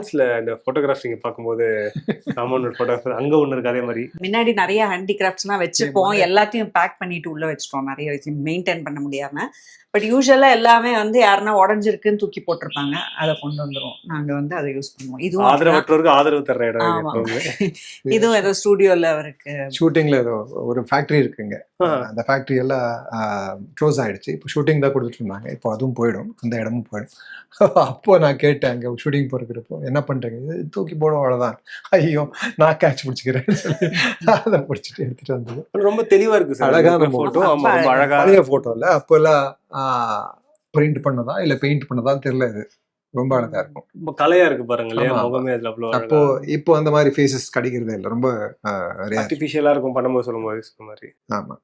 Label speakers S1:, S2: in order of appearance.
S1: வால்ஸ்ல இந்த போட்டோகிராஃப் நீங்க பார்க்கும்போது காமன் போட்டோகிராஃபர் அங்க ஒண்ணு இருக்கு அதே மாதிரி.
S2: முன்னாடி நிறைய ஹேண்டிகிராஃப்ட்ஸ்லாம் வச்சுப்போம், எல்லாத்தையும் பேக் பண்ணிட்டு உள்ள வச்சிட்டோம், நிறைய வச்சு மெயின்டைன் பண்ண முடியாம. பட் யூஸ்வலா எல்லாமே வந்து யாருன்னா உடஞ்சிருக்குன்னு தூக்கி போட்டிருப்பாங்க, அதை கொண்டு வந்துருவோம், நாங்க வந்து அதை யூஸ் பண்ணுவோம். இதுவும்
S1: ஆதரவற்றோருக்கு ஆதரவு தர்ற இடம் இது
S2: ஆமா.
S1: எப்பவுமே.
S2: இதுவும் ஏதோ ஸ்டூடியோல அவருக்கு
S3: ஷூட்டிங்ல ஏதோ ஒரு ஃபேக்டரி இருக்குங்க. அந்த ஃபேக்டரி எல்லாம் க்ளோஸ் ஆயிடுச்சு. இப்போ ஷூட்டிங் தான் கொடுத்துட்டு இருந்தாங்க. இப்போ அதுவும் போயிடும், அந்த இடமும் போயிடும். அப்போ நான் கேட்டேன் அங்கே ஷூட்டிங் போகிறப்போ என்ன பண்ணுறீங்க, இது தூக்கி போடும் அவ்வளோதான். ஐயோ நான் கேட்ச் பிடிச்சிக்கிறேன்னு சொல்லி அதை பிடிச்சிட்டு எடுத்துட்டு வந்தது.
S1: ரொம்ப தெளிவா இருக்கு சார்
S3: அழகான
S1: போட்டோ. ஆமா, ரொம்ப அழகா.
S3: பழைய ஃபோட்டோ இல்லை, அப்போல்லாம் பிரிண்ட் பண்ணதா இல்லை பெயிண்ட் பண்ணதா தெரியல. இது ரொம்ப அழகா இருக்கும்,
S1: ரொம்ப கலையா இருக்கு பாருங்க இல்லையா,
S3: ஆமா,
S1: முகமே அதுல அவ்வளவு
S3: அப்போ இப்போ அந்த மாதிரி ஃபேஸஸ் கிடைக்கிறதே இல்லை, ரொம்ப
S1: ஆர்டிஃபிஷியலா இருக்கும் பண்ணும்போது சொல்லும்போது மாதிரி.
S3: ஆமா.